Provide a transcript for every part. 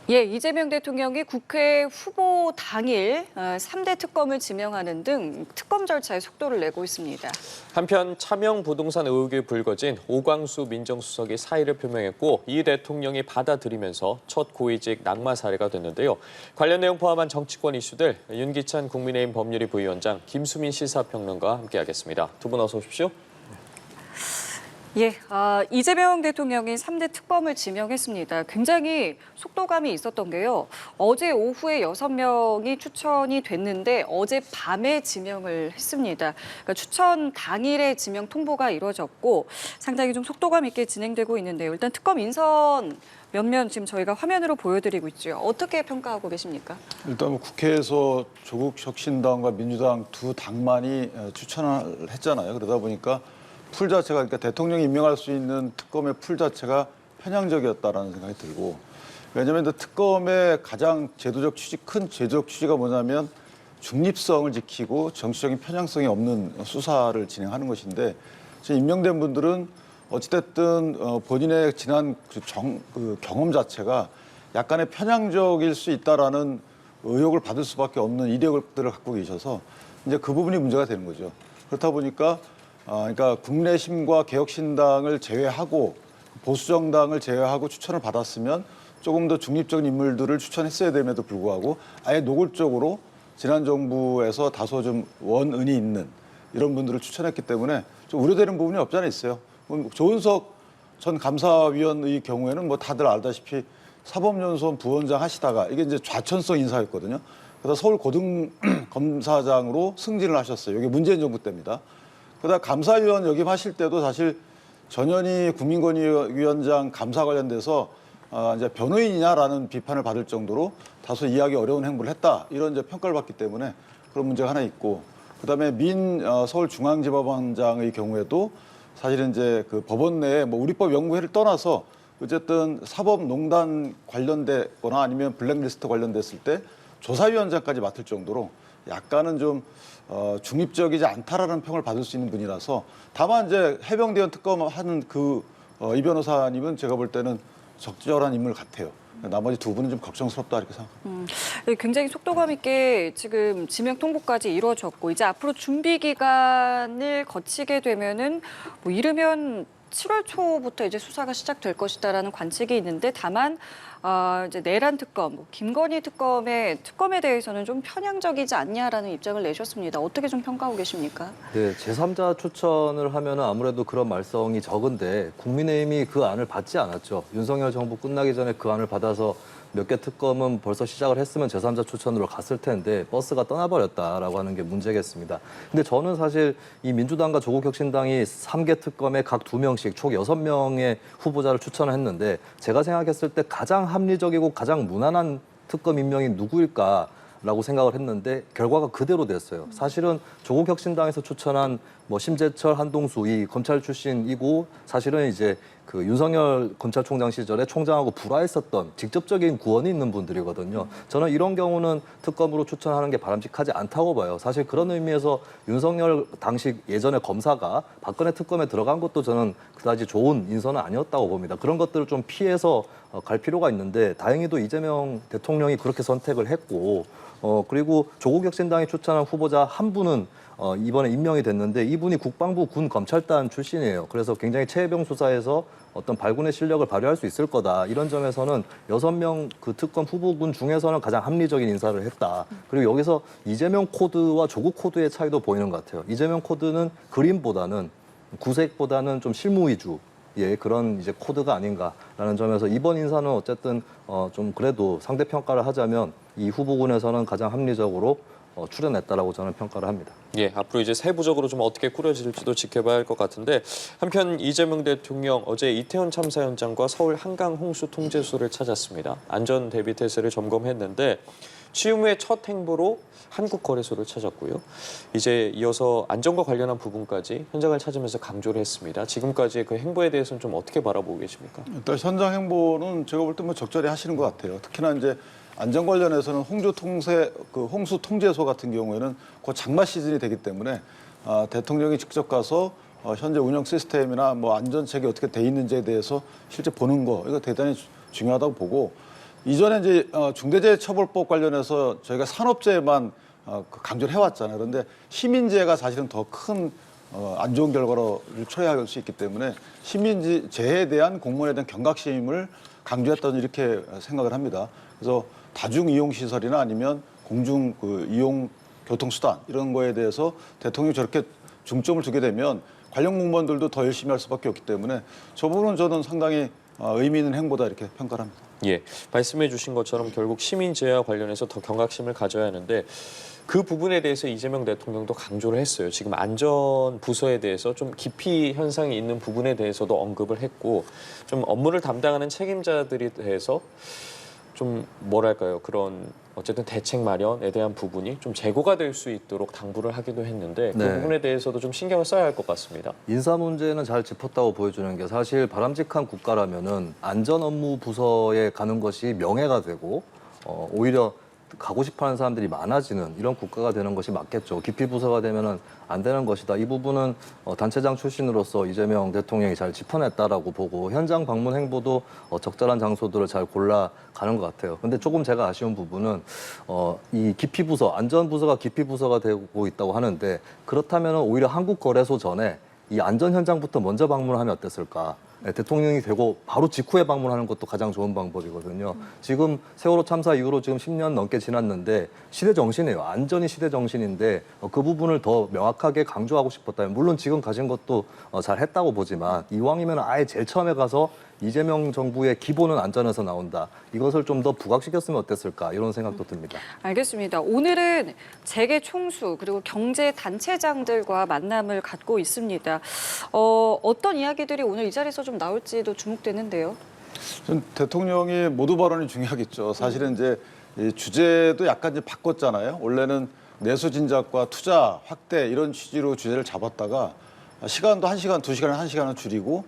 예, 이재명 대통령이 국회 후보 당일 3대 특검을 지명하는 등 특검 절차에 속도를 내고 있습니다. 한편 차명 부동산 의혹이 불거진 오광수 민정수석이 사의를 표명했고 이 대통령이 받아들이면서 첫 고위직 낙마 사례가 됐는데요. 관련 내용 포함한 정치권 이슈들 윤기찬 국민의힘 법률위 부위원장, 김수민 시사평론가와 함께하겠습니다. 두 분 어서 오십시오. 예, 이재명 대통령이 3대 특검을 지명했습니다. 굉장히 속도감이 있었던 게요. 어제 오후에 6명이 추천이 됐는데 어젯밤에 지명을 했습니다. 그러니까 추천 당일에 지명 통보가 이루어졌고 상당히 좀 속도감 있게 진행되고 있는데요. 일단 특검 인선 몇몇 지금 저희가 화면으로 보여드리고 있죠. 어떻게 평가하고 계십니까? 일단 국회에서 조국 혁신당과 민주당 두 당만이 추천을 했잖아요. 그러다 보니까 풀 자체가, 그러니까 대통령이 임명할 수 있는 특검의 풀 자체가 편향적이었다라는 생각이 들고, 왜냐하면 특검의 가장 큰 제도적 취지가 뭐냐면 중립성을 지키고 정치적인 편향성이 없는 수사를 진행하는 것인데, 지금 임명된 분들은 어찌됐든 본인의 지난 경험 자체가 약간의 편향적일 수 있다라는 의혹을 받을 수밖에 없는 이력들을 갖고 계셔서 이제 그 부분이 문제가 되는 거죠. 그렇다 보니까 그러니까 국내심과 개혁신당을 제외하고 보수정당을 제외하고 추천을 받았으면 조금 더 중립적인 인물들을 추천했어야 됨에도 불구하고 아예 노골적으로 지난 정부에서 다소 좀 원은이 있는 이런 분들을 추천했기 때문에 좀 우려되는 부분이 없지 않아 있어요. 조은석 전 감사위원의 경우에는 뭐 다들 알다시피 사법연수원 부원장 하시다가 이게 이제 좌천성 인사였거든요. 그래서 서울 고등검사장으로 승진을 하셨어요. 이게 문재인 정부 때입니다. 그러다 감사위원 역임하실 때도 사실 전현희 국민권익위원장 감사 관련돼서 이제 변호인이냐라는 비판을 받을 정도로 다소 이해하기 어려운 행보를 했다, 이런 이제 평가를 받기 때문에 그런 문제가 하나 있고, 그다음에 서울중앙지법원장의 경우에도 사실은 이제 그 법원 내에 뭐 우리법 연구회를 떠나서 어쨌든 사법농단 관련되거나 아니면 블랙리스트 관련됐을 때 조사위원장까지 맡을 정도로 약간은 좀 중립적이지 않다라는 평을 받을 수 있는 분이라서, 다만 이제 해병대원 특검하는 이 변호사님은 제가 볼 때는 적절한 인물 같아요. 나머지 두 분은 좀 걱정스럽다 이렇게 생각합니다. 굉장히 속도감 있게 지금 지명 통보까지 이루어졌고 이제 앞으로 준비 기간을 거치게 되면은 뭐 이르면 7월 초부터 이제 수사가 시작될 것이다라는 관측이 있는데, 다만 이제 내란 특검, 김건희 특검에 대해서는 좀 편향적이지 않냐라는 입장을 내셨습니다. 어떻게 좀 평가하고 계십니까? 네, 제3자 추천을 하면 아무래도 그런 말썽이 적은데 국민의힘이 그 안을 받지 않았죠. 윤석열 정부 끝나기 전에 그 안을 받아서 몇 개 특검은 벌써 시작을 했으면 제3자 추천으로 갔을 텐데 버스가 떠나버렸다라고 하는 게 문제겠습니다. 근데 저는 사실 이 민주당과 조국혁신당이 3개 특검에 각 2명씩 총 6명의 후보자를 추천을 했는데, 제가 생각했을 때 가장 합리적이고 가장 무난한 특검 임명이 누구일까라고 생각을 했는데 결과가 그대로 됐어요. 사실은 조국혁신당에서 추천한 심재철, 한동수 이 검찰 출신이고, 사실은 이제 그 윤석열 검찰총장 시절에 총장하고 불화했었던 직접적인 구원이 있는 분들이거든요. 저는 이런 경우는 특검으로 추천하는 게 바람직하지 않다고 봐요. 사실 그런 의미에서 윤석열 당시 예전에 검사가 박근혜 특검에 들어간 것도 저는 그다지 좋은 인선은 아니었다고 봅니다. 그런 것들을 좀 피해서 갈 필요가 있는데, 다행히도 이재명 대통령이 그렇게 선택을 했고, 그리고 조국혁신당이 추천한 후보자 한 분은 이번에 임명이 됐는데, 이분이 국방부 군검찰단 출신이에요. 그래서 굉장히 최혜병 수사에서 어떤 발군의 실력을 발휘할 수 있을 거다. 이런 점에서는 6명 그 특검 후보군 중에서는 가장 합리적인 인사를 했다. 그리고 여기서 이재명 코드와 조국 코드의 차이도 보이는 것 같아요. 이재명 코드는 그림보다는 구색보다는 좀 실무 위주. 예, 그런 이제 코드가 아닌가라는 점에서 이번 인사는 어쨌든 좀 그래도 상대 평가를 하자면 이 후보군에서는 가장 합리적으로 출연했다라고 저는 평가를 합니다. 예, 앞으로 이제 세부적으로 좀 어떻게 꾸려질지도 지켜봐야 할 것 같은데, 한편 이재명 대통령 어제 이태원 참사 현장과 서울 한강 홍수 통제소를 찾았습니다. 안전 대비 태세를 점검했는데 취임 후의 첫 행보로 한국거래소를 찾았고요. 이제 이어서 안전과 관련한 부분까지 현장을 찾으면서 강조를 했습니다. 지금까지의 그 행보에 대해서는 좀 어떻게 바라보고 계십니까? 일단 현장 행보는 제가 볼 때 뭐 적절히 하시는 것 같아요. 특히나 이제 안전 관련해서는 홍수 통제소 같은 경우에는 곧 장마 시즌이 되기 때문에 대통령이 직접 가서 현재 운영 시스템이나 뭐 안전책이 어떻게 돼 있는지에 대해서 실제 보는 거, 이거 대단히 중요하다고 보고, 이전에 이제 중대재해처벌법 관련해서 저희가 산업재해만 강조를 해왔잖아요. 그런데 시민재해가 사실은 더 큰 안 좋은 결과를 초래할 수 있기 때문에 시민재해에 대한 공무원에 대한 경각심을 강조했다는 이렇게 생각을 합니다. 그래서 다중 이용 시설이나 아니면 공중 이용 교통수단 이런 거에 대해서 대통령이 저렇게 중점을 두게 되면 관련 공무원들도 더 열심히 할 수밖에 없기 때문에 저 부분은 저는 상당히 의미 있는 행보다 이렇게 평가를 합니다. 예, 말씀해 주신 것처럼 결국 시민재해와 관련해서 더 경각심을 가져야 하는데 그 부분에 대해서 이재명 대통령도 강조를 했어요. 지금 안전 부서에 대해서 좀 기피 현상이 있는 부분에 대해서도 언급을 했고 좀 업무를 담당하는 책임자들에 대해서 좀 뭐랄까요, 그런 어쨌든 대책 마련에 대한 부분이 좀 재고가 될 수 있도록 당부를 하기도 했는데 그 네. 부분에 대해서도 좀 신경을 써야 할 것 같습니다. 인사 문제는 잘 짚었다고 보여주는 게 사실 바람직한 국가라면은 안전 업무 부서에 가는 것이 명예가 되고 오히려 가고 싶어하는 사람들이 많아지는 이런 국가가 되는 것이 맞겠죠. 기피 부서가 되면은 안 되는 것이다. 이 부분은 단체장 출신으로서 이재명 대통령이 잘 짚어냈다라고 보고 현장 방문 행보도 적절한 장소들을 잘 골라 가는 것 같아요. 근데 조금 제가 아쉬운 부분은 이 기피 부서, 안전 부서가 기피 부서가 되고 있다고 하는데 그렇다면 오히려 한국거래소 전에 이 안전 현장부터 먼저 방문하면 어땠을까? 네, 대통령이 되고 바로 직후에 방문하는 것도 가장 좋은 방법이거든요. 지금 세월호 참사 이후로 지금 10년 넘게 지났는데 시대 정신이에요. 안전이 시대 정신인데 그 부분을 더 명확하게 강조하고 싶었다면 물론 지금 가신 것도 잘 했다고 보지만 이왕이면 아예 제일 처음에 가서 이재명 정부의 기본은 안전에서 나온다. 이것을 좀 더 부각시켰으면 어땠을까 이런 생각도 듭니다. 알겠습니다. 오늘은 재계 총수 그리고 경제 단체장들과 만남을 갖고 있습니다. 어떤 이야기들이 오늘 이 자리에서 좀 나올지도 주목되는데요. 전 대통령이 모두 발언이 중요하겠죠. 사실은 이제 이 주제도 약간 이제 바꿨잖아요. 원래는 내수 진작과 투자 확대 이런 취지로 주제를 잡았다가 시간도 1시간, 2시간에 1시간을 줄이고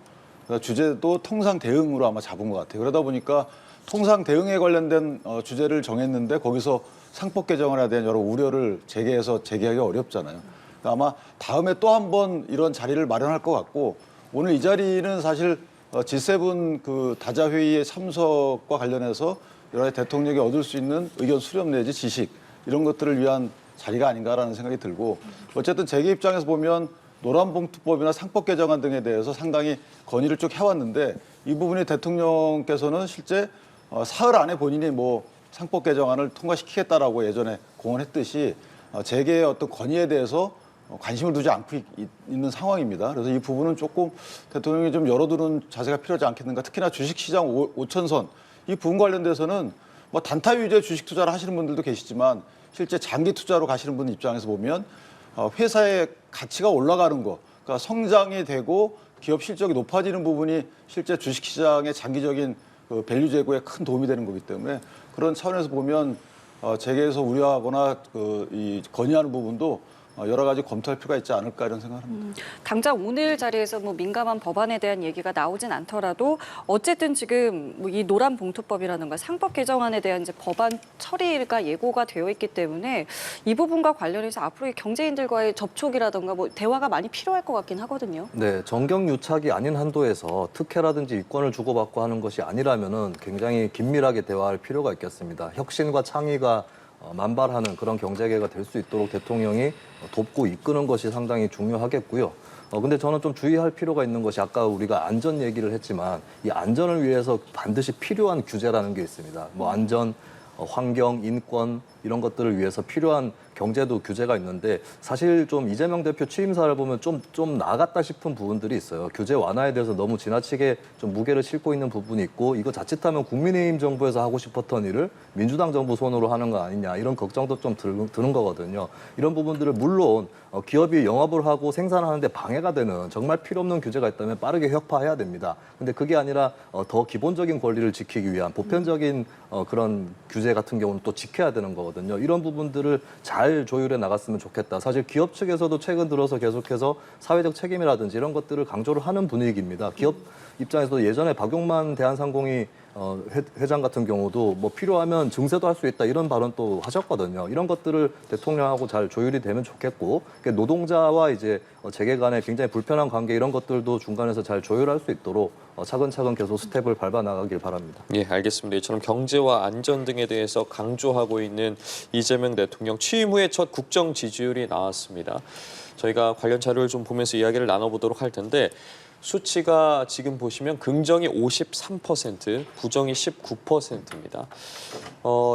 주제도 통상 대응으로 아마 잡은 것 같아요. 그러다 보니까 통상 대응에 관련된 주제를 정했는데 거기서 상법 개정안에 대한 여러 우려를 재계에서 제기하기 어렵잖아요. 그러니까 아마 다음에 또 한 번 이런 자리를 마련할 것 같고 오늘 이 자리는 사실 G7 그 다자 회의의 참석과 관련해서 여러 가지 대통령이 얻을 수 있는 의견 수렴 내지 지식 이런 것들을 위한 자리가 아닌가라는 생각이 들고 어쨌든 재계 입장에서 보면 노란봉투법이나 상법 개정안 등에 대해서 상당히 건의를 쭉 해왔는데 이 부분이 대통령께서는 실제 사흘 안에 본인이 뭐 상법 개정안을 통과시키겠다라고 예전에 공언했듯이 재계의 어떤 건의에 대해서 관심을 두지 않고 있는 상황입니다. 그래서 이 부분은 조금 대통령이 좀 열어두는 자세가 필요하지 않겠는가. 특히나 주식시장 5천선 이 부분 관련돼서는 뭐 단타 위주의 주식 투자를 하시는 분들도 계시지만 실제 장기 투자로 가시는 분 입장에서 보면 회사의 가치가 올라가는 거, 그러니까 성장이 되고 기업 실적이 높아지는 부분이 실제 주식시장의 장기적인 그 밸류 제고에 큰 도움이 되는 거기 때문에 그런 차원에서 보면 재계에서 우려하거나 이 건의하는 부분도 여러 가지 검토할 필요가 있지 않을까 이런 생각을 합니다. 당장 오늘 자리에서 뭐 민감한 법안에 대한 얘기가 나오진 않더라도 어쨌든 지금 뭐 이 노란봉투법이라든가 상법 개정안에 대한 이제 법안 처리가 예고가 되어 있기 때문에 이 부분과 관련해서 앞으로 경제인들과의 접촉이라든가 뭐 대화가 많이 필요할 것 같긴 하거든요. 네, 정경유착이 아닌 한도에서 특혜라든지 이권을 주고받고 하는 것이 아니라면은 굉장히 긴밀하게 대화할 필요가 있겠습니다. 혁신과 창의가 만발하는 그런 경제계가 될 수 있도록 대통령이 돕고 이끄는 것이 상당히 중요하겠고요. 근데 저는 좀 주의할 필요가 있는 것이 아까 우리가 안전 얘기를 했지만 이 안전을 위해서 반드시 필요한 규제라는 게 있습니다. 뭐 안전, 환경, 인권 이런 것들을 위해서 필요한 경제도 규제가 있는데 사실 좀 이재명 대표 취임사를 보면 좀 나갔다 싶은 부분들이 있어요. 규제 완화에 대해서 너무 지나치게 좀 무게를 싣고 있는 부분이 있고 이거 자칫하면 국민의힘 정부에서 하고 싶었던 일을 민주당 정부 손으로 하는 거 아니냐 이런 걱정도 좀 드는 거거든요. 이런 부분들을 물론 기업이 영업을 하고 생산하는데 방해가 되는 정말 필요 없는 규제가 있다면 빠르게 혁파해야 됩니다. 근데 그게 아니라 더 기본적인 권리를 지키기 위한 보편적인 그런 규제 같은 경우는 또 지켜야 되는 거거든요. 이런 부분들을 잘 조율해 나갔으면 좋겠다. 사실 기업 측에서도 최근 들어서 계속해서 사회적 책임이라든지 이런 것들을 강조를 하는 분위기입니다. 기업 입장에서도 예전에 박용만 대한상공이 회장 같은 경우도 뭐 필요하면 증세도 할 수 있다 이런 발언 또 하셨거든요. 이런 것들을 대통령하고 잘 조율이 되면 좋겠고 노동자와 이제 재계 간의 굉장히 불편한 관계 이런 것들도 중간에서 잘 조율할 수 있도록 차근차근 계속 스텝을 밟아 나가길 바랍니다. 예, 알겠습니다. 이처럼 경제와 안전 등에 대해서 강조하고 있는 이재명 대통령 취임 후에 첫 국정 지지율이 나왔습니다. 저희가 관련 자료를 좀 보면서 이야기를 나눠보도록 할 텐데 수치가 지금 보시면 긍정이 53%, 부정이 19%입니다.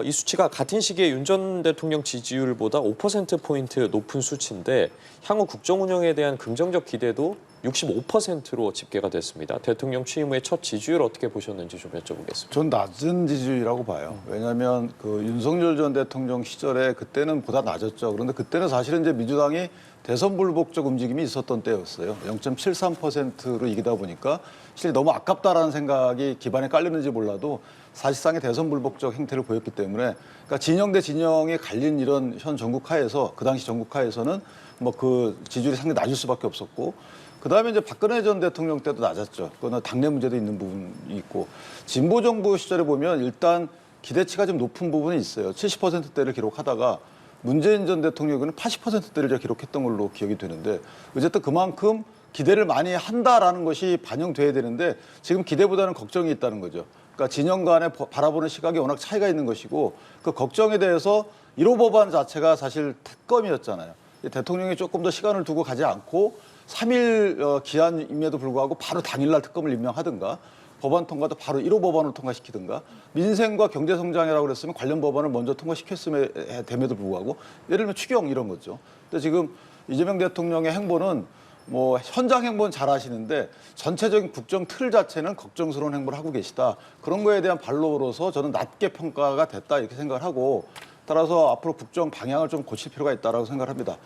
이 수치가 같은 시기에 윤 전 대통령 지지율보다 5%포인트 높은 수치인데 향후 국정 운영에 대한 긍정적 기대도 65%로 집계가 됐습니다. 대통령 취임 후에 첫 지지율 어떻게 보셨는지 좀 여쭤보겠습니다. 전 낮은 지지율이라고 봐요. 왜냐하면 그 윤석열 전 대통령 시절에 그때는 보다 낮았죠. 그런데 그때는 사실은 이제 민주당이 대선 불복적 움직임이 있었던 때였어요. 0.73%로 이기다 보니까 실제 너무 아깝다라는 생각이 기반에 깔렸는지 몰라도 사실상의 대선 불복적 행태를 보였기 때문에 그러니까 진영 대 진영이 갈린 이런 현 정국 하에서 그 당시 정국 하에서는 뭐 그 지지율이 상당히 낮을 수밖에 없었고 그다음에 이제 박근혜 전 대통령 때도 낮았죠. 그거는 당내 문제도 있는 부분이 있고 진보 정부 시절에 보면 일단 기대치가 좀 높은 부분이 있어요. 70%대를 기록하다가 문재인 전 대통령은 80%대를 기록했던 걸로 기억이 되는데 어쨌든 그만큼 기대를 많이 한다라는 것이 반영돼야 되는데 지금 기대보다는 걱정이 있다는 거죠. 그러니까 진영 간에 바라보는 시각이 워낙 차이가 있는 것이고 그 걱정에 대해서 1호 법안 자체가 사실 특검이었잖아요. 대통령이 조금 더 시간을 두고 가지 않고 3일 기한임에도 불구하고 바로 당일날 특검을 임명하든가 법안 통과도 바로 1호 법안을 통과시키든가 민생과 경제 성장이라고 그랬으면 관련 법안을 먼저 통과시켰음에도 불구하고 예를 들면 추경 이런 거죠. 근데 지금 이재명 대통령의 행보는 뭐 현장 행보는 잘 하시는데 전체적인 국정 틀 자체는 걱정스러운 행보를 하고 계시다. 그런 거에 대한 반로로서 저는 낮게 평가가 됐다 이렇게 생각을 하고 따라서 앞으로 국정 방향을 좀 고칠 필요가 있다라고 생각합니다.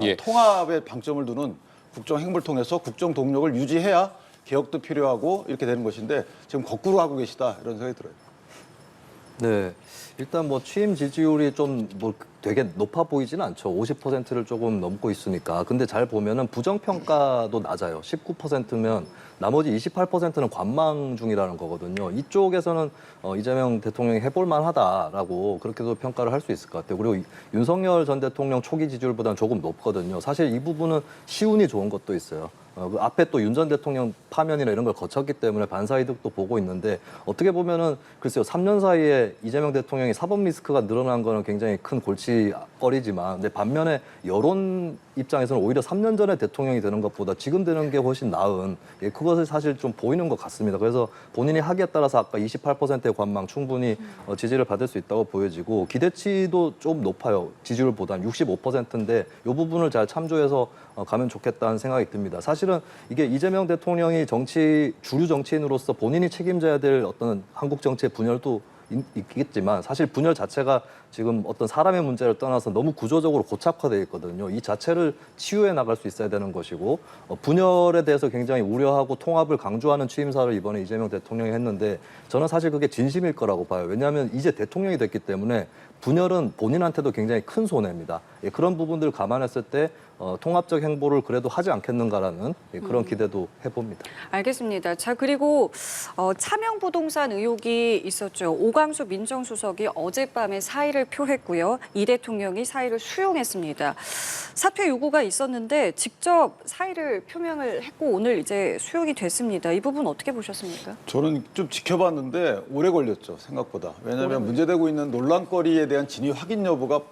예. 통합에 방점을 두는 국정 행보를 통해서 국정 동력을 유지해야 개혁도 필요하고 이렇게 되는 것인데 지금 거꾸로 하고 계시다 이런 생각이 들어요. 네, 일단 뭐 취임 지지율이 좀 뭐 되게 높아 보이지는 않죠. 50%를 조금 넘고 있으니까. 근데 잘 보면은 부정평가도 낮아요. 19%면 나머지 28%는 관망 중이라는 거거든요. 이쪽에서는 이재명 대통령이 해볼 만하다라고 그렇게도 평가를 할 수 있을 것 같아요. 그리고 윤석열 전 대통령 초기 지지율보다는 조금 높거든요. 사실 이 부분은 시운이 좋은 것도 있어요. 그 앞에 또 윤 전 대통령 파면이나 이런 걸 거쳤기 때문에 반사이득도 보고 있는데 어떻게 보면은 글쎄요 3년 사이에 이재명 대통령이 사법 리스크가 늘어난 거는 굉장히 큰 골치거리지만 근데 반면에 여론 입장에서는 오히려 3년 전에 대통령이 되는 것보다 지금 되는 게 훨씬 나은 그것을 사실 좀 보이는 것 같습니다. 그래서 본인이 하기에 따라서 아까 28%의 관망 충분히 지지를 받을 수 있다고 보여지고 기대치도 좀 높아요. 지지율보다는 65%인데 이 부분을 잘 참조해서 가면 좋겠다는 생각이 듭니다. 사실은 이게 이재명 대통령이 주류 정치인으로서 본인이 책임져야 될 어떤 한국 정치의 분열도 있겠지만 사실 분열 자체가 지금 어떤 사람의 문제를 떠나서 너무 구조적으로 고착화되어 있거든요. 이 자체를 치유해 나갈 수 있어야 되는 것이고 분열에 대해서 굉장히 우려하고 통합을 강조하는 취임사를 이번에 이재명 대통령이 했는데 저는 사실 그게 진심일 거라고 봐요. 왜냐하면 이제 대통령이 됐기 때문에 분열은 본인한테도 굉장히 큰 손해입니다. 그런 부분들을 감안했을 때 통합적 행보를 그래도 하지 않겠는가라는 그런 기대도 해봅니다. 알겠습니다. 자, 그리고 차명 부동산 의혹이 있었죠. 오광수 민정수석이 어젯밤에 사의를 표했고요. 이 대통령이 사의를 수용했습니다. 사퇴 요구가 있었는데 직접 사의를 표명을 했고 오늘 이제 수용이 됐습니다. 이 부분 어떻게 보셨습니까? 저는 좀 지켜봤는데 오래 걸렸죠, 생각보다. 왜냐하면 문제되고 있는 논란거리에 대한 진위 확인 여부가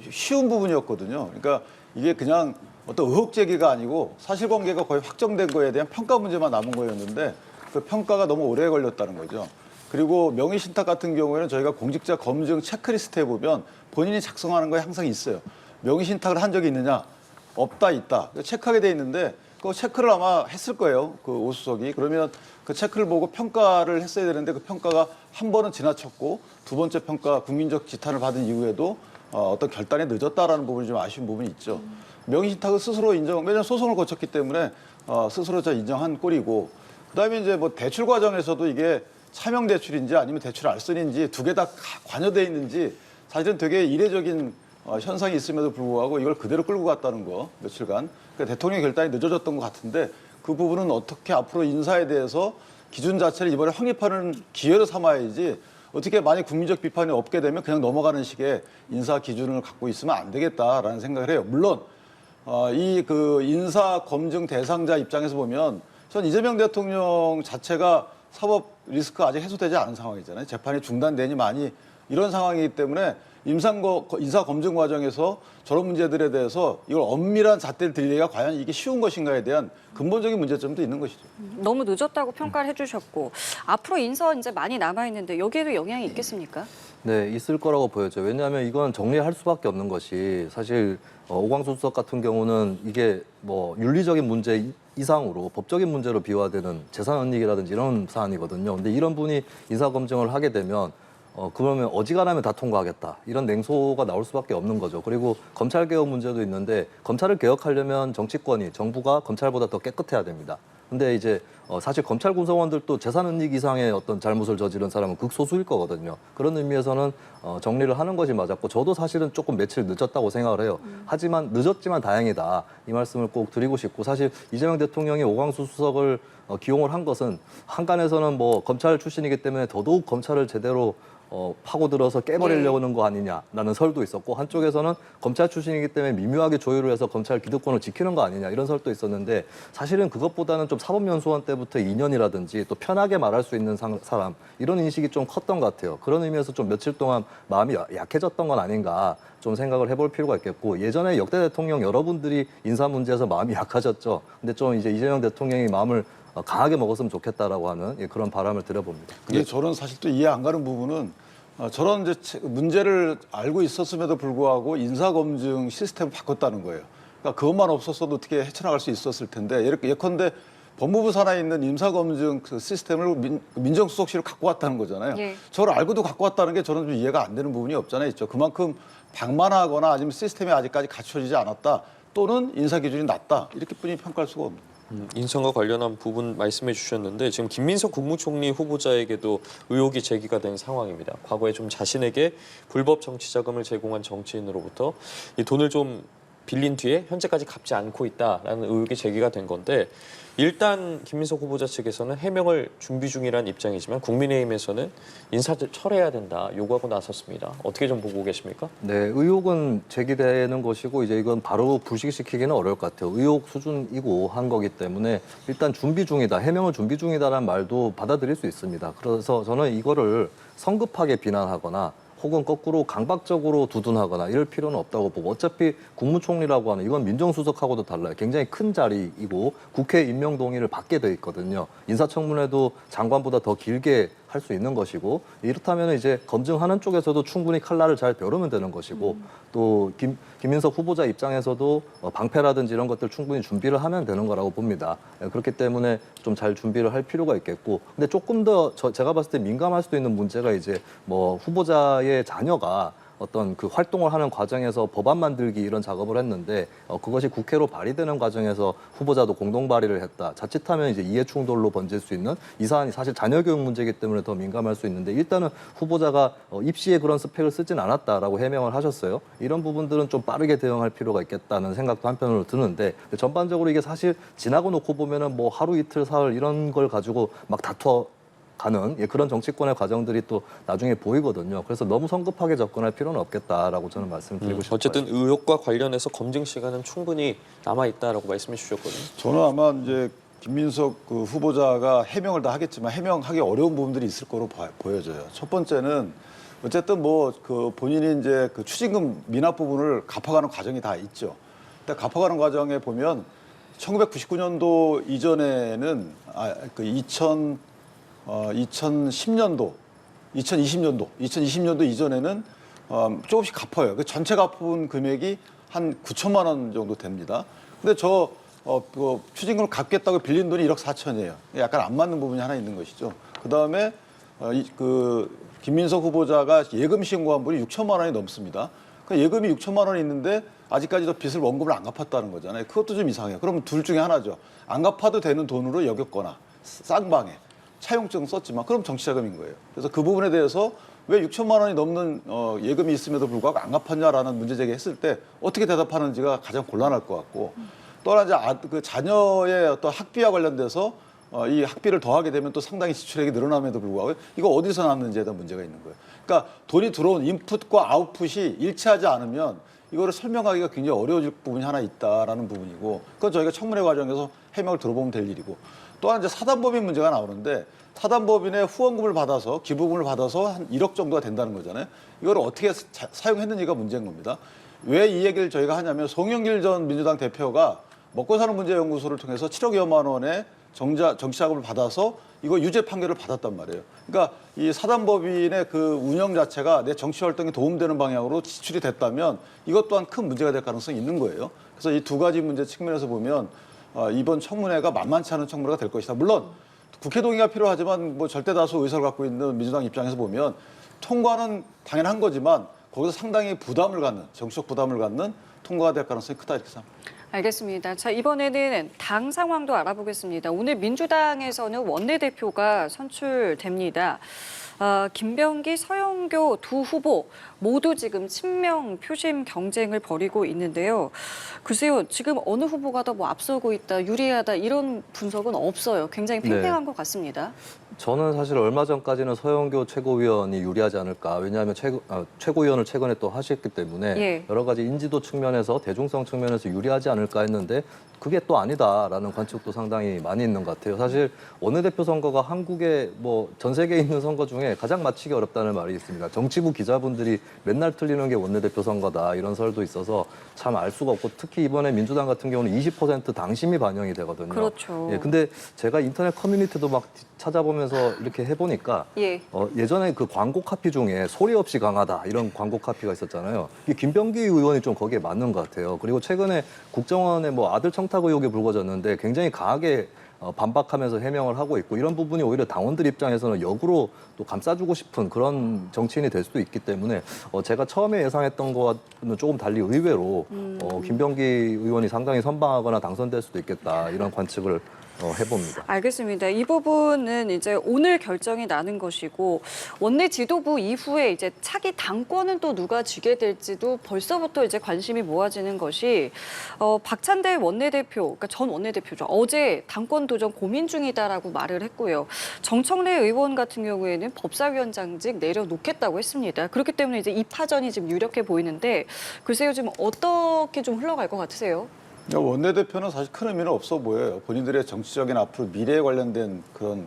쉬운 부분이었거든요. 그러니까 이게 그냥 어떤 의혹 제기가 아니고 사실관계가 거의 확정된 거에 대한 평가 문제만 남은 거였는데 그 평가가 너무 오래 걸렸다는 거죠. 그리고 명의신탁 같은 경우에는 저희가 공직자 검증 체크리스트에 보면 본인이 작성하는 거에 항상 있어요. 명의신탁을 한 적이 있느냐? 없다, 있다. 체크하게 돼 있는데 그 체크를 아마 했을 거예요. 그 오 수석이. 그러면 그 체크를 보고 평가를 했어야 되는데 그 평가가 한 번은 지나쳤고 두 번째 평가 국민적 지탄을 받은 이후에도 어떤 결단이 늦었다라는 부분이 좀 아쉬운 부분이 있죠. 명의신탁을 스스로 왜냐하면 소송을 거쳤기 때문에 스스로 인정한 꼴이고 그다음에 이제 뭐 대출 과정에서도 이게 차명 대출인지 아니면 대출 알선인지 두 개 다 관여돼 있는지 사실은 되게 이례적인 현상이 있음에도 불구하고 이걸 그대로 끌고 갔다는 거 며칠간 그러니까 대통령 결단이 늦어졌던 것 같은데 그 부분은 어떻게 앞으로 인사에 대해서 기준 자체를 이번에 확립하는 기회로 삼아야지 어떻게 만약 국민적 비판이 없게 되면 그냥 넘어가는 식의 인사 기준을 갖고 있으면 안 되겠다라는 생각을 해요. 물론 이 그 인사 검증 대상자 입장에서 보면 전 이재명 대통령 자체가 사법 리스크 아직 해소되지 않은 상황이잖아요. 재판이 중단되니 많이 이런 상황이기 때문에 인사 검증 과정에서 저런 문제들에 대해서 이걸 엄밀한 잣대를 들리기가 과연 이게 쉬운 것인가에 대한 근본적인 문제점도 있는 것이죠. 너무 늦었다고 평가를 해주셨고 앞으로 인선 이제 많이 남아 있는데 여기에도 영향이 있겠습니까? 네, 있을 거라고 보여져. 왜냐하면 이건 정리할 수밖에 없는 것이 사실 오광수 수석 같은 경우는 이게 뭐 윤리적인 문제 이상으로 법적인 문제로 비화되는 재산 은닉이라든지 이런 사안이거든요. 근데 이런 분이 인사 검증을 하게 되면 그러면 어지간하면 다 통과하겠다. 이런 냉소가 나올 수밖에 없는 거죠. 그리고 검찰 개혁 문제도 있는데 검찰을 개혁하려면 정치권이 정부가 검찰보다 더 깨끗해야 됩니다. 근데 이제 사실 검찰 구성원들도 재산 은닉 이상의 어떤 잘못을 저지른 사람은 극소수일 거거든요. 그런 의미에서는 정리를 하는 것이 맞았고 저도 사실은 조금 며칠 늦었다고 생각을 해요. 하지만 늦었지만 다행이다. 이 말씀을 꼭 드리고 싶고 사실 이재명 대통령이 오광수 수석을 기용을 한 것은 한간에서는 뭐 검찰 출신이기 때문에 더더욱 검찰을 제대로 파고들어서 깨버리려고 하는 거 아니냐라는 설도 있었고 한쪽에서는 검찰 출신이기 때문에 미묘하게 조율을 해서 검찰 기득권을 지키는 거 아니냐 이런 설도 있었는데 사실은 그것보다는 좀 사법연수원 때부터 인연이라든지 또 편하게 말할 수 있는 사람 이런 인식이 좀 컸던 것 같아요. 그런 의미에서 좀 며칠 동안 마음이 약해졌던 건 아닌가 좀 생각을 해볼 필요가 있겠고 예전에 역대 대통령 여러분들이 인사 문제에서 마음이 약하셨죠. 근데 좀 이제 이재명 대통령이 마음을 강하게 먹었으면 좋겠다라고 하는 그런 바람을 들여봅니다. 근데 저는 사실 또 이해 안 가는 부분은 저런 이제 문제를 알고 있었음에도 불구하고 인사검증 시스템을 바꿨다는 거예요. 그러니까 그것만 없었어도 어떻게 헤쳐나갈 수 있었을 텐데 예컨대 법무부 산하에 있는 인사검증 그 시스템을 민정수석실을 갖고 왔다는 거잖아요. 예. 저걸 알고도 갖고 왔다는 게 저는 좀 이해가 안 되는 부분이 없잖아요. 있죠. 그만큼 방만하거나 아니면 시스템이 아직까지 갖춰지지 않았다 또는 인사 기준이 낮다 이렇게 뿐이 평가할 수가 없는. 인선과 관련한 부분 말씀해 주셨는데 지금 김민석 국무총리 후보자에게도 의혹이 제기가 된 상황입니다. 과거에 좀 자신에게 불법 정치 자금을 제공한 정치인으로부터 이 돈을 좀 빌린 뒤에 현재까지 갚지 않고 있다라는 의혹이 제기가 된 건데 일단 김민석 후보자 측에서는 해명을 준비 중이라는 입장이지만 국민의힘에서는 인사를 철회해야 된다 요구하고 나섰습니다. 어떻게 좀 보고 계십니까? 네, 의혹은 제기되는 것이고 이제 이건 바로 불식시키기는 어려울 것 같아요. 의혹 수준이고 한 거기 때문에 일단 준비 중이다, 해명을 준비 중이다라는 말도 받아들일 수 있습니다. 그래서 저는 이거를 성급하게 비난하거나 혹은 거꾸로 강박적으로 두둔하거나 이럴 필요는 없다고 보고 어차피 국무총리라고 하는 이건 민정수석하고도 달라요. 굉장히 큰 자리이고 국회 임명 동의를 받게 돼 있거든요. 인사청문회도 장관보다 더 길게 할 수 있는 것이고 이렇다면 이제 검증하는 쪽에서도 충분히 칼날을 잘 벼르면 되는 것이고 또 김민석 후보자 입장에서도 방패라든지 이런 것들 충분히 준비를 하면 되는 거라고 봅니다. 그렇기 때문에 좀 잘 준비를 할 필요가 있겠고 근데 조금 더 제가 봤을 때 민감할 수도 있는 문제가 이제 뭐 후보자의 자녀가 어떤 그 활동을 하는 과정에서 법안 만들기 이런 작업을 했는데 그것이 국회로 발의되는 과정에서 후보자도 공동 발의를 했다. 자칫하면 이제 이해 충돌로 번질 수 있는 이 사안이 사실 자녀 교육 문제이기 때문에 더 민감할 수 있는데 일단은 후보자가 입시에 그런 스펙을 쓰진 않았다라고 해명을 하셨어요. 이런 부분들은 좀 빠르게 대응할 필요가 있겠다는 생각도 한편으로 드는데 전반적으로 이게 사실 지나고 놓고 보면은 뭐 하루 이틀 사흘 이런 걸 가지고 막 가는 그런 정치권의 과정들이 또 나중에 보이거든요. 그래서 너무 성급하게 접근할 필요는 없겠다라고 저는 말씀드리고 싶어요. 어쨌든 의혹과 관련해서 검증 시간은 충분히 남아 있다라고 말씀해 주셨거든요. 저는 아마 이제 김민석 그 후보자가 해명을 다 하겠지만 해명하기 어려운 부분들이 있을 거로 보여져요. 첫 번째는 어쨌든 뭐 그 본인이 이제 그 추징금 미납 부분을 갚아가는 과정이 다 있죠. 근데 갚아가는 과정에 보면 1999년도 이전에는 그 2010년도, 2020년도 이전에는 조금씩 갚아요. 그 전체 갚은 금액이 한 9천만 원 정도 됩니다. 근데 그 추징금을 갚겠다고 빌린 돈이 1억 4천이에요. 약간 안 맞는 부분이 하나 있는 것이죠. 그 다음에 김민석 후보자가 예금 신고한 분이 6천만 원이 넘습니다. 그 예금이 6천만 원이 있는데 아직까지도 빚을 원금을 안 갚았다는 거잖아요. 그것도 좀 이상해요. 그럼 둘 중에 하나죠. 안 갚아도 되는 돈으로 여겼거나 쌍방에 차용증 썼지만 그럼 정치자금인 거예요. 그래서 그 부분에 대해서 왜 6천만 원이 넘는 예금이 있음에도 불구하고 안 갚았냐라는 문제 제기했을 때 어떻게 대답하는지가 가장 곤란할 것 같고 또 하나 이제 그 자녀의 어떤 학비와 관련돼서 이 학비를 더하게 되면 또 상당히 지출액이 늘어남에도 불구하고 이거 어디서 났는지에 대한 문제가 있는 거예요. 그러니까 돈이 들어온 인풋과 아웃풋이 일치하지 않으면 이거를 설명하기가 굉장히 어려워질 부분이 하나 있다라는 부분이고 그건 저희가 청문회 과정에서 해명을 들어보면 될 일이고 또한 이제 사단법인 문제가 나오는데 사단법인의 후원금을 받아서 기부금을 받아서 한 1억 정도가 된다는 거잖아요. 이걸 어떻게 사용했는지가 문제인 겁니다. 왜 이 얘기를 저희가 하냐면 송영길 전 민주당 대표가 먹고사는문제연구소를 통해서 7억 여만 원의 정치자금을 받아서 이거 유죄 판결을 받았단 말이에요. 그러니까 이 사단법인의 그 운영 자체가 내 정치 활동에 도움되는 방향으로 지출이 됐다면 이것 또한 큰 문제가 될 가능성이 있는 거예요. 그래서 이 두 가지 문제 측면에서 보면 이번 청문회가 만만치 않은 청문회가 될 것이다. 물론 국회 동의가 필요하지만 뭐 절대 다수 의석을 갖고 있는 민주당 입장에서 보면 통과는 당연한 거지만 거기서 상당히 부담을 갖는 정치적 부담을 갖는 통과가 될 가능성이 크다 이렇게 생각합니다. 알겠습니다. 자, 이번에는 당 상황도 알아보겠습니다. 오늘 민주당에서는 원내대표가 선출됩니다. 김병기, 서영교 두 후보 모두 지금 친명 표심 경쟁을 벌이고 있는데요. 글쎄요, 지금 어느 후보가 더 뭐 앞서고 있다, 유리하다 이런 분석은 없어요. 굉장히 팽팽한 것 같습니다. 저는 사실 얼마 전까지는 서영교 최고위원이 유리하지 않을까. 왜냐하면 최고위원을 최근에 또 하셨기 때문에 예. 여러 가지 인지도 측면에서 대중성 측면에서 유리하지 않을까 했는데 그게 또 아니다라는 관측도 상당히 많이 있는 것 같아요. 사실 원내대표 선거가 한국의 뭐 전 세계에 있는 선거 중에 가장 맞히기 어렵다는 말이 있습니다. 정치부 기자분들이 맨날 틀리는 게 원내대표 선거다 이런 설도 있어서 참 알 수가 없고 특히 이번에 민주당 같은 경우는 20% 당심이 반영이 되거든요. 그렇죠. 예, 근데 제가 인터넷 커뮤니티도 막 찾아보면서 이렇게 해보니까 예. 예전에 그 광고 카피 중에 소리 없이 강하다 이런 광고 카피가 있었잖아요. 이 김병기 의원이 좀 거기에 맞는 것 같아요. 그리고 최근에 국정원의 뭐 아들 청탁 의혹이 불거졌는데 굉장히 강하게 반박하면서 해명을 하고 있고 이런 부분이 오히려 당원들 입장에서는 역으로 또 감싸주고 싶은 그런 정치인이 될 수도 있기 때문에 제가 처음에 예상했던 것과는 조금 달리 의외로 김병기 의원이 상당히 선방하거나 당선될 수도 있겠다 이런 관측을 해봅니다. 알겠습니다. 이 부분은 이제 오늘 결정이 나는 것이고 원내 지도부 이후에 이제 차기 당권은 또 누가 쥐게 될지도 벌써부터 이제 관심이 모아지는 것이 박찬대 원내대표, 그러니까 전 원내대표죠. 어제 당권 도전 고민 중이다라고 말을 했고요. 정청래 의원 같은 경우에는 법사위원장직 내려놓겠다고 했습니다. 그렇기 때문에 이제 이 파전이 지금 유력해 보이는데 글쎄요, 지금 어떻게 좀 흘러갈 것 같으세요? 원내대표는 사실 큰 의미는 없어 보여요. 본인들의 정치적인 앞으로 미래에 관련된 그런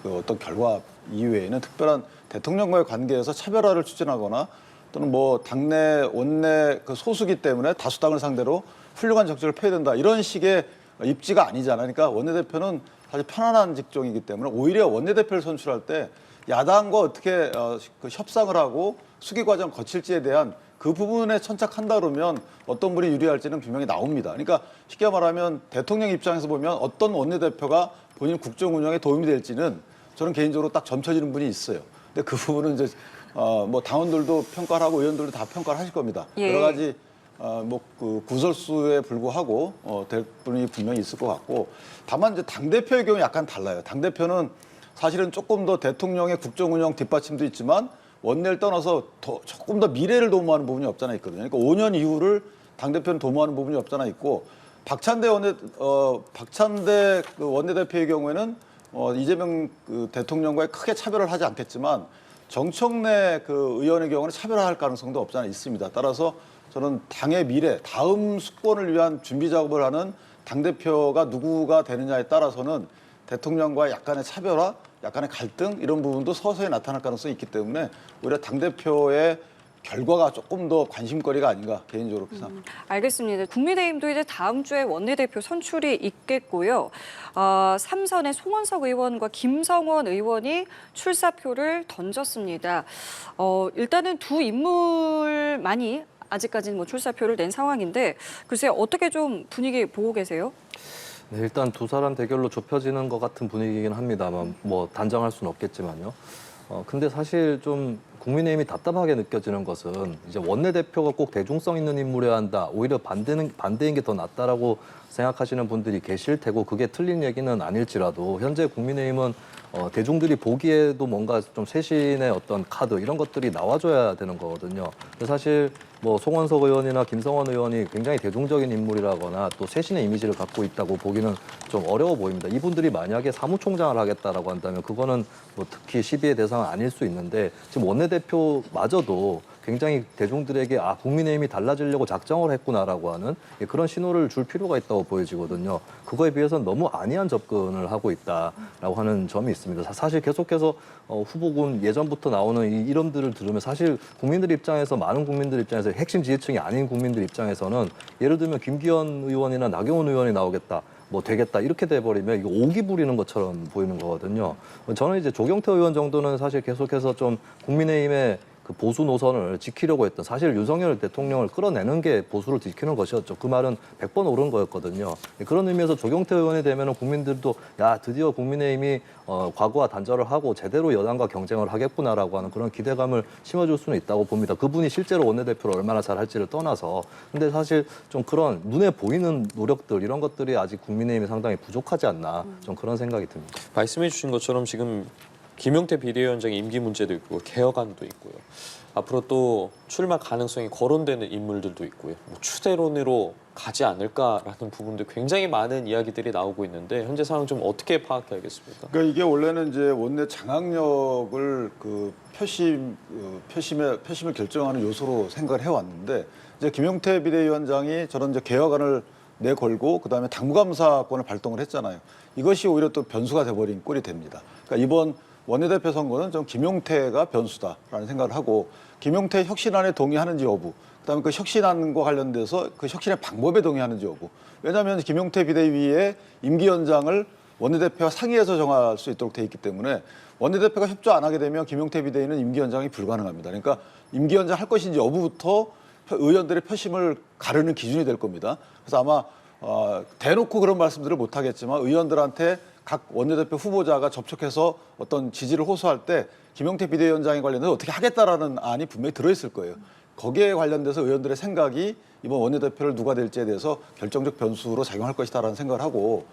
어떤 결과 이외에는 특별한 대통령과의 관계에서 차별화를 추진하거나 또는 뭐 당내 원내 그 소수기 때문에 다수당을 상대로 훌륭한 정책을 펴야 된다 이런 식의 입지가 아니잖아요. 그러니까 원내대표는 사실 편안한 직종이기 때문에 오히려 원내대표를 선출할 때 야당과 어떻게 그 협상을 하고 수기 과정 거칠지에 대한 그 부분에 천착한다 그러면 어떤 분이 유리할지는 분명히 나옵니다. 그러니까 쉽게 말하면 대통령 입장에서 보면 어떤 원내대표가 본인 국정 운영에 도움이 될지는 저는 개인적으로 딱 점쳐지는 분이 있어요. 근데 그 부분은 이제 뭐 당원들도 평가를 하고 의원들도 다 평가를 하실 겁니다. 예. 여러 가지 뭐 그 구설수에 불구하고 될 분이 분명히 있을 것 같고 다만 이제 당 대표의 경우 약간 달라요. 당 대표는 사실은 조금 더 대통령의 국정 운영 뒷받침도 있지만 원내를 떠나서 조금 더 미래를 도모하는 부분이 없잖아 있거든요. 그러니까 5년 이후를 당대표는 도모하는 부분이 없잖아 있고 박찬대 그 원내대표의 경우에는 이재명 그 대통령과의 크게 차별을 하지 않겠지만 정청래 그 의원의 경우는 차별화할 가능성도 없잖아 있습니다. 따라서 저는 당의 미래, 다음 수권을 위한 준비 작업을 하는 당대표가 누구가 되느냐에 따라서는 대통령과 약간의 차별화, 약간의 갈등 이런 부분도 서서히 나타날 가능성이 있기 때문에 오히려 당대표의 결과가 조금 더 관심거리가 아닌가 개인적으로 그렇게 생각합니다. 알겠습니다. 국민의힘도 이제 다음 주에 원내대표 선출이 있겠고요. 3선의 송원석 의원과 김성원 의원이 출사표를 던졌습니다. 일단은 두 인물만이 아직까지는 뭐 출사표를 낸 상황인데 글쎄 어떻게 좀 분위기 보고 계세요? 네, 일단 두 사람 대결로 좁혀지는 것 같은 분위기긴 합니다만 뭐 단정할 수는 없겠지만요. 근데 사실 좀 국민의힘이 답답하게 느껴지는 것은 이제 원내대표가 꼭 대중성 있는 인물이어야 한다. 오히려 반대인 게 더 낫다라고 생각하시는 분들이 계실 테고 그게 틀린 얘기는 아닐지라도 현재 국민의힘은 대중들이 보기에도 뭔가 좀 쇄신의 어떤 카드 이런 것들이 나와줘야 되는 거거든요. 근데 사실 뭐 송원석 의원이나 김성원 의원이 굉장히 대중적인 인물이라거나 또 쇄신의 이미지를 갖고 있다고 보기는 좀 어려워 보입니다. 이분들이 만약에 사무총장을 하겠다라고 한다면 그거는 뭐 특히 시비의 대상은 아닐 수 있는데 지금 원내대표마저도 굉장히 대중들에게 국민의힘이 달라지려고 작정을 했구나라고 하는 그런 신호를 줄 필요가 있다고 보여지거든요. 그거에 비해서는 너무 안이한 접근을 하고 있다라고 하는 점이 있습니다. 사실 계속해서 후보군 예전부터 나오는 이 이름들을 들으면 사실 국민들 입장에서 많은 국민들 입장에서 핵심 지지층이 아닌 국민들 입장에서는 예를 들면 김기현 의원이나 나경원 의원이 나오겠다. 뭐 되겠다 이렇게 돼버리면 이거 오기 부리는 것처럼 보이는 거거든요. 저는 이제 조경태 의원 정도는 사실 계속해서 좀 국민의힘의 그 보수 노선을 지키려고 했던 사실 윤석열 대통령을 끌어내는 게 보수를 지키는 것이었죠. 그 말은 100번 옳은 거였거든요. 그런 의미에서 조경태 의원이 되면 국민들도 야 드디어 국민의힘이 과거와 단절을 하고 제대로 여당과 경쟁을 하겠구나라고 하는 그런 기대감을 심어줄 수는 있다고 봅니다. 그분이 실제로 원내대표를 얼마나 잘할지를 떠나서. 근데 사실 좀 그런 눈에 보이는 노력들 이런 것들이 아직 국민의힘이 상당히 부족하지 않나 좀 그런 생각이 듭니다. 말씀해 주신 것처럼 지금 김용태 비대위원장의 임기 문제도 있고 개혁안도 있고요. 앞으로 또 출마 가능성이 거론되는 인물들도 있고요. 뭐 추대론으로 가지 않을까라는 부분도 굉장히 많은 이야기들이 나오고 있는데 현재 상황 좀 어떻게 파악해야겠습니까? 그러니까 이게 원래는 이제 원내 장악력을 그 표심을 결정하는 요소로 생각을 해왔는데 이제 김용태 비대위원장이 저런 이제 개혁안을 내걸고 그다음에 당무감사권을 발동을 했잖아요. 이것이 오히려 또 변수가 돼버린 꼴이 됩니다. 그러니까 이번 원내대표 선거는 좀 김용태가 변수다라는 생각을 하고 김용태 혁신안에 동의하는지 여부, 그다음에 그 혁신안과 관련돼서 그 혁신의 방법에 동의하는지 여부. 왜냐하면 김용태 비대위의 임기 연장을 원내대표와 상의해서 정할 수 있도록 돼 있기 때문에 원내대표가 협조 안 하게 되면 김용태 비대위는 임기 연장이 불가능합니다. 그러니까 임기 연장 할 것인지 여부부터 의원들의 표심을 가르는 기준이 될 겁니다. 그래서 아마 대놓고 그런 말씀들을 못 하겠지만 의원들한테 각 원내대표 후보자가 접촉해서 어떤 지지를 호소할 때 김용태 비대위원장에 관련해서 어떻게 하겠다라는 안이 분명히 들어있을 거예요. 거기에 관련돼서 의원들의 생각이 이번 원내대표를 누가 될지에 대해서 결정적 변수로 작용할 것이다라는 생각을 하고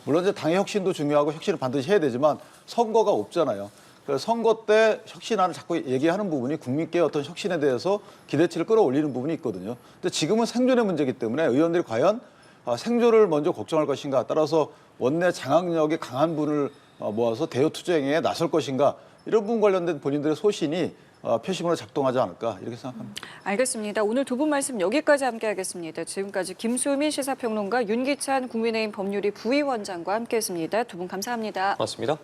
물론 이제 당의 혁신도 중요하고 혁신을 반드시 해야 되지만 선거가 없잖아요. 그래서 선거 때 혁신안을 자꾸 얘기하는 부분이 국민께 어떤 혁신에 대해서 기대치를 끌어올리는 부분이 있거든요. 근데 지금은 생존의 문제이기 때문에 의원들이 과연 생존을 먼저 걱정할 것인가 따라서 원내 장악력이 강한 분을 모아서 대여 투쟁에 나설 것인가 이런 부분 관련된 본인들의 소신이 표심으로 작동하지 않을까 이렇게 생각합니다. 알겠습니다. 오늘 두 분 말씀 여기까지 함께하겠습니다. 지금까지 김수민 시사평론가 윤기찬 국민의힘 법률위 부위원장과 함께했습니다. 두 분 감사합니다. 맞습니다.